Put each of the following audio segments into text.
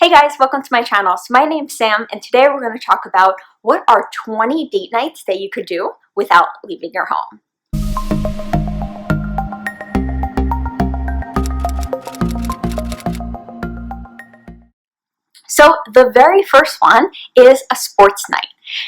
Hey guys, welcome to my channel. So my name's Sam, and today we're going to talk about what are 20 date nights that you could do without leaving your home. So the very first one is a sports night.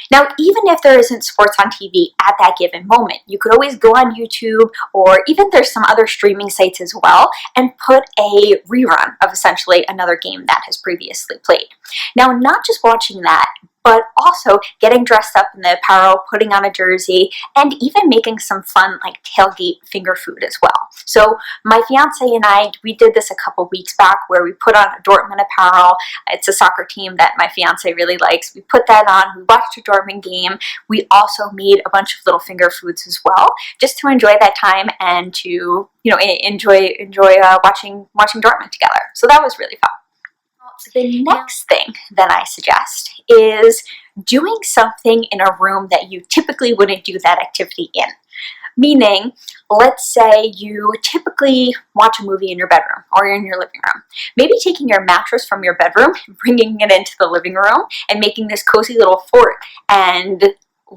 Now, even if there isn't sports on TV at that given moment, you could always go on YouTube, or even there's some other streaming sites as well, and put a rerun of essentially another game that has previously played. Now, not just watching that, but also getting dressed up in the apparel, putting on a jersey, and even making some fun like tailgate finger food as well. So my fiance and I, we did this a couple weeks back where we put on a Dortmund apparel. It's a soccer team that my fiance really likes. We put that on, we watched a Dortmund game. We also made a bunch of little finger foods as well, just to enjoy that time and to, enjoy watching Dortmund together. So that was really fun. The next thing that I suggest is doing something in a room that you typically wouldn't do that activity in. Meaning, let's say you typically watch a movie in your bedroom or in your living room. Maybe taking your mattress from your bedroom, bringing it into the living room, and making this cozy little fort and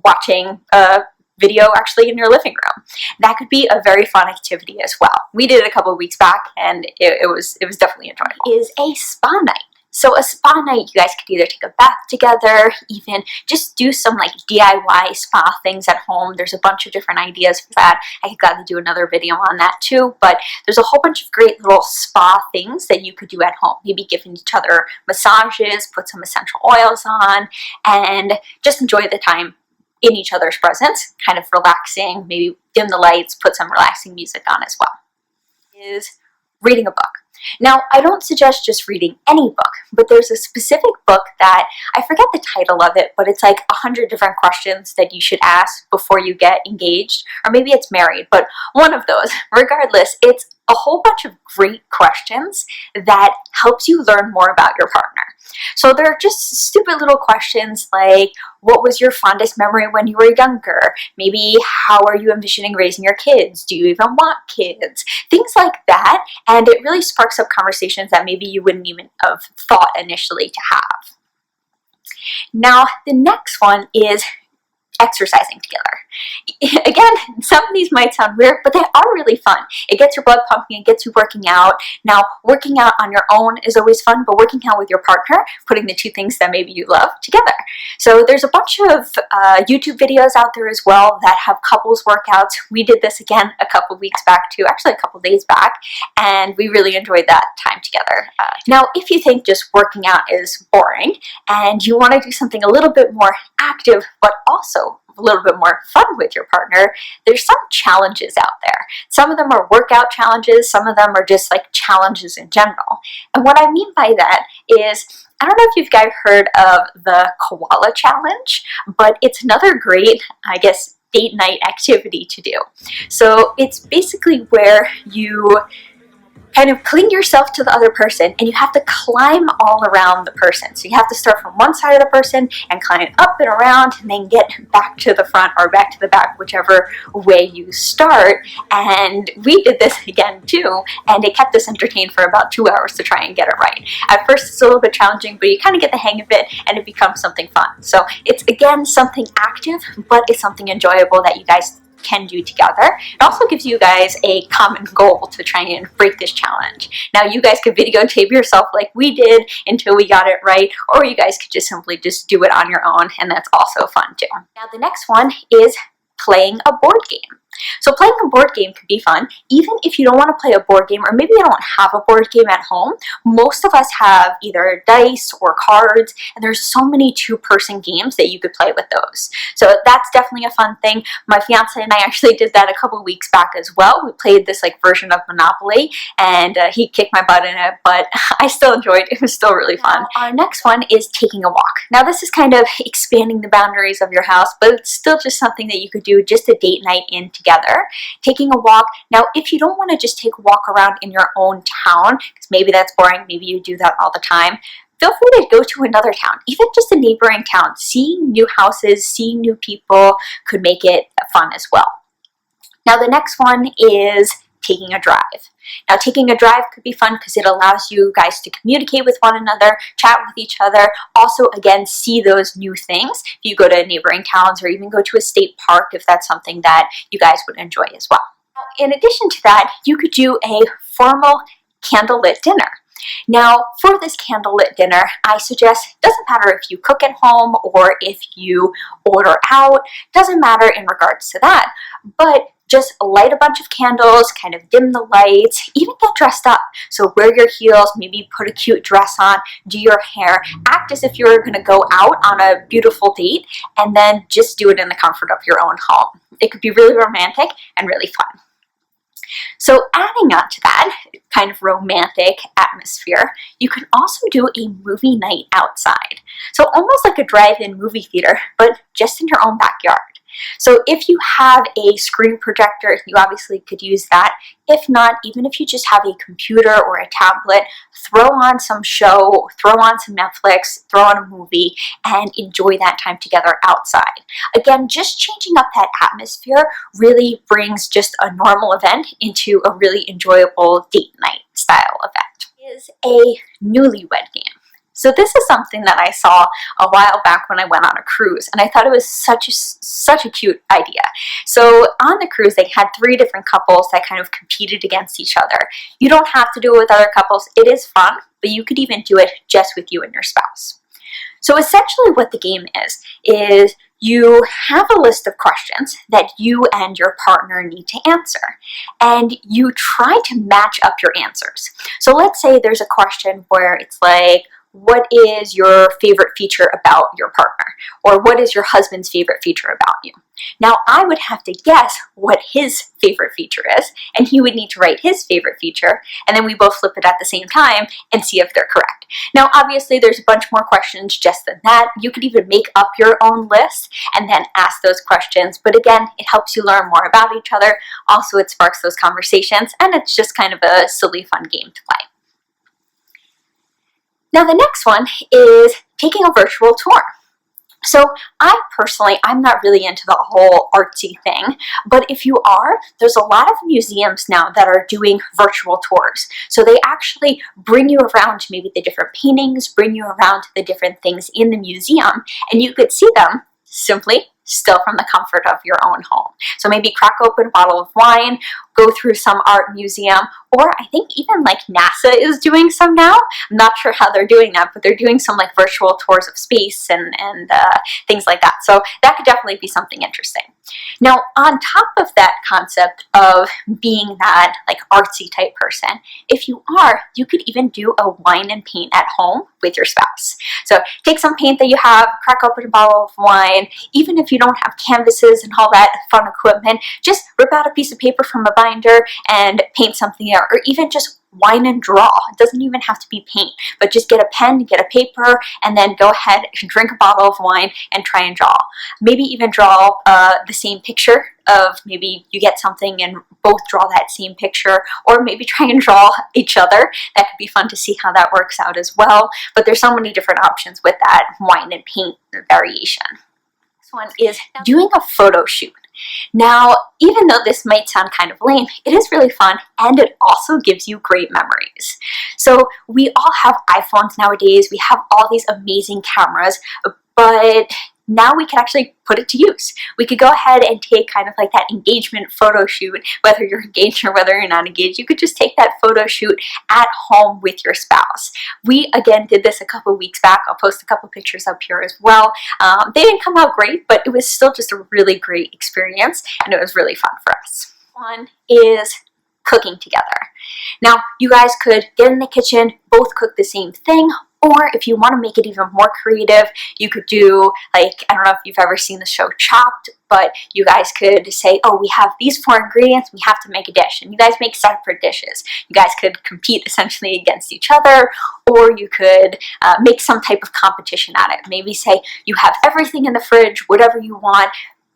watching a video actually in your living room. That could be a very fun activity as well. We did it a couple of weeks back, and it was definitely enjoyable. Is a spa night. So a spa night, you guys could either take a bath together, even just do some like DIY spa things at home. There's a bunch of different ideas for that. I could gladly do another video on that too, but there's a whole bunch of great little spa things that you could do at home. Maybe giving each other massages, put some essential oils on, and just enjoy the time in each other's presence, kind of relaxing, maybe dim the lights, put some relaxing music on as well. Is reading a book. Now, I don't suggest just reading any book, but there's a specific book that, I forget the title of it, but it's like 100 different questions that you should ask before you get engaged, or maybe it's married, but one of those. Regardless, it's a whole bunch of great questions that helps you learn more about your partner. So they're just stupid little questions like, what was your fondest memory when you were younger? Maybe, how are you envisioning raising your kids? Do you even want kids? Things like that, and it really sparks up conversations that maybe you wouldn't even have thought initially to have. Now, the next one is exercising together. Again, some of these might sound weird, but they are really fun. It gets your blood pumping, it gets you working out. Now, working out on your own is always fun, but working out with your partner, putting the two things that maybe you love together. So there's a bunch of YouTube videos out there as well that have couples workouts. We did this again a couple weeks back too, actually a couple days back, and we really enjoyed that time together. Now, if you think just working out is boring and you want to do something a little bit more active, but also a little bit more fun with your partner, there's some challenges out there. Some of them are workout challenges, some of them are just like challenges in general. And what I mean by that is, I don't know if you've guys heard of the koala challenge, but it's another great, I guess, date night activity to do. So it's basically where you kind of cling yourself to the other person, and you have to climb all around the person. So you have to start from one side of the person and climb up and around, and then get back to the front or back to the back, whichever way you start. And we did this again too, and it kept us entertained for about 2 hours to try and get it right. At first it's a little bit challenging, but you kind of get the hang of it, and it becomes something fun. So it's, again, something active, but it's something enjoyable that you guys can do together. It also gives you guys a common goal to try and break this challenge. Now, you guys could videotape yourself like we did until we got it right, or you guys could just simply just do it on your own, and that's also fun too. Now, the next one is playing a board game. So playing a board game could be fun, even if you don't want to play a board game, or maybe you don't have a board game at home. Most of us have either dice or cards, and there's so many two-person games that you could play with those. So that's definitely a fun thing. My fiance and I actually did that a couple weeks back as well. We played this like version of Monopoly, and he kicked my butt in it, but I still enjoyed it. It was still really fun. Our next one is taking a walk. Now, this is kind of expanding the boundaries of your house, but it's still just something that you could do, just a date night in together. Taking a walk. Now, if you don't want to just take a walk around in your own town, because maybe that's boring, maybe you do that all the time, feel free to go to another town, even just a neighboring town. Seeing new houses, seeing new people could make it fun as well. Now, the next one is taking a drive. Now, taking a drive could be fun because it allows you guys to communicate with one another, chat with each other, also, again, see those new things if you go to neighboring towns or even go to a state park if that's something that you guys would enjoy as well. Now, in addition to that, you could do a formal candlelit dinner. Now, for this candlelit dinner, I suggest, doesn't matter if you cook at home or if you order out, doesn't matter in regards to that, but just light a bunch of candles, kind of dim the lights, even get dressed up. So wear your heels, maybe put a cute dress on, do your hair, act as if you're gonna go out on a beautiful date, and then just do it in the comfort of your own home. It could be really romantic and really fun. So adding on to that kind of romantic atmosphere, you can also do a movie night outside. So almost like a drive-in movie theater, but just in your own backyard. So if you have a screen projector, you obviously could use that. If not, even if you just have a computer or a tablet, throw on some show, throw on some Netflix, throw on a movie, and enjoy that time together outside. Again, just changing up that atmosphere really brings just a normal event into a really enjoyable date night style event. It is a newlywed game. So this is something that I saw a while back when I went on a cruise, and I thought it was such a cute idea. So on the cruise, they had 3 different couples that kind of competed against each other. You don't have to do it with other couples. It is fun, but you could even do it just with you and your spouse. So essentially what the game is you have a list of questions that you and your partner need to answer, and you try to match up your answers. So let's say there's a question where it's like, what is your favorite feature about your partner? Or what is your husband's favorite feature about you? Now, I would have to guess what his favorite feature is, and he would need to write his favorite feature, and then we both flip it at the same time and see if they're correct. Now, obviously, there's a bunch more questions just than that. You could even make up your own list and then ask those questions, but again, it helps you learn more about each other. Also, it sparks those conversations, and it's just kind of a silly, fun game to play. Now the next one is taking a virtual tour. So I'm not really into the whole artsy thing, but if you are, there's a lot of museums now that are doing virtual tours. So they actually bring you around to maybe the different paintings, bring you around to the different things in the museum, and you could see them simply still from the comfort of your own home. So maybe crack open a bottle of wine, go through some art museum, or I think even like NASA is doing some now. I'm not sure how they're doing that, but they're doing some like virtual tours of space and things like that. So that could definitely be something interesting. Now, on top of that concept of being that like artsy type person, if you are, you could even do a wine and paint at home with your spouse. So take some paint that you have, crack open a bottle of wine, even if you don't have canvases and all that fun equipment, just rip out a piece of paper from a binder and paint something there, or even just wine and draw. It doesn't even have to be paint, but just get a pen, get a paper, and then go ahead and drink a bottle of wine and try and draw. Maybe even draw the same picture of, maybe you get something and both draw that same picture, or maybe try and draw each other. That could be fun to see how that works out as well. But there's so many different options with that wine and paint variation. Next one is doing a photo shoot. Now, even though this might sound kind of lame, it is really fun, and it also gives you great memories. So we all have iPhones nowadays, we have all these amazing cameras, but now we can actually put it to use. We could go ahead and take kind of like that engagement photo shoot, whether you're engaged or whether you're not engaged. You could just take that photo shoot at home with your spouse. We, again, did this a couple weeks back. I'll post a couple pictures up here as well. They didn't come out great, but it was still just a really great experience, and it was really fun for us. One is cooking together. Now, you guys could get in the kitchen, both cook the same thing, or if you want to make it even more creative, you could do, like, I don't know if you've ever seen the show Chopped, but you guys could say, oh, we have these 4 ingredients, we have to make a dish. And you guys make separate dishes. You guys could compete essentially against each other, or you could make some type of competition at it. Maybe say you have everything in the fridge, whatever you want,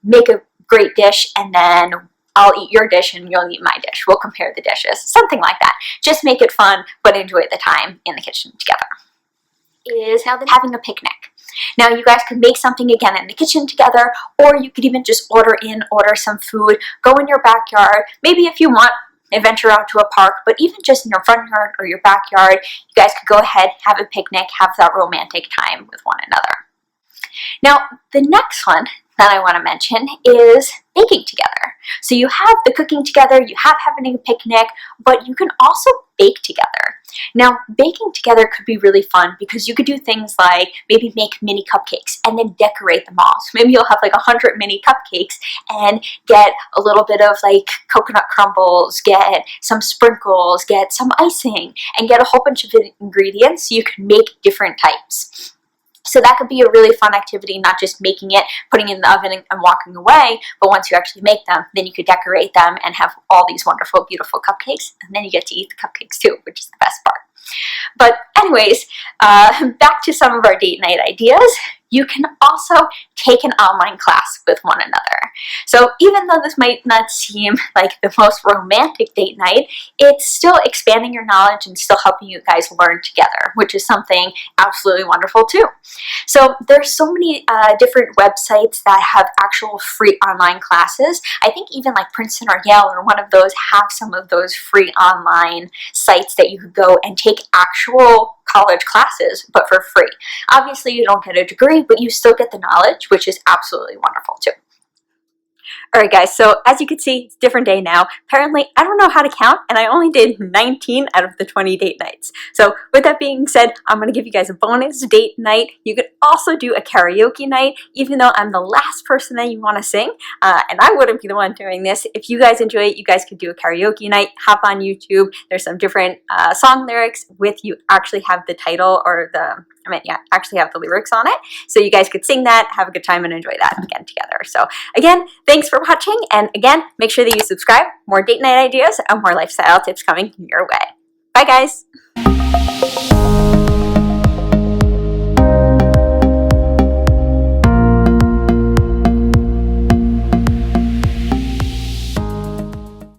make a great dish, and then I'll eat your dish and you'll eat my dish. We'll compare the dishes, something like that. Just make it fun, but enjoy the time in the kitchen together. Is having a picnic. Now, you guys could make something again in the kitchen together, or you could even just order some food, go in your backyard. Maybe if you want, venture out to a park, but even just in your front yard or your backyard, you guys could go ahead, have a picnic, have that romantic time with one another. Now, the next one that I want to mention is baking together. So you have the cooking together, you have having a picnic, but you can also bake together. Now, baking together could be really fun because you could do things like maybe make mini cupcakes and then decorate them all. So maybe you'll have like 100 mini cupcakes and get a little bit of like coconut crumbles, get some sprinkles, get some icing, and get a whole bunch of ingredients so you can make different types. So that could be a really fun activity, not just making it, putting it in the oven and walking away, but once you actually make them, then you could decorate them and have all these wonderful, beautiful cupcakes, and then you get to eat the cupcakes too, which is the best part. But anyways, back to some of our date night ideas. You can also take an online class with one another. So even though this might not seem like the most romantic date night, it's still expanding your knowledge and still helping you guys learn together, which is something absolutely wonderful too. So there's so many different websites that have actual free online classes. I think even like Princeton or Yale or one of those have some of those free online sites that you could go and take actual college classes, but for free. Obviously, you don't get a degree, but you still get the knowledge, which is absolutely wonderful too. Alright guys, so as you can see, it's a different day now. Apparently, I don't know how to count, and I only did 19 out of the 20 date nights. So with that being said, I'm going to give you guys a bonus date night. You could also do a karaoke night, even though I'm the last person that you want to sing, and I wouldn't be the one doing this. If you guys enjoy it, you guys could do a karaoke night. Hop on YouTube. There's some different song lyrics with you actually have the title or actually have the lyrics on it. So you guys could sing that, have a good time, and enjoy that again together. So again, thanks for watching. And again, make sure that you subscribe. More date night ideas and more lifestyle tips coming your way. Bye guys.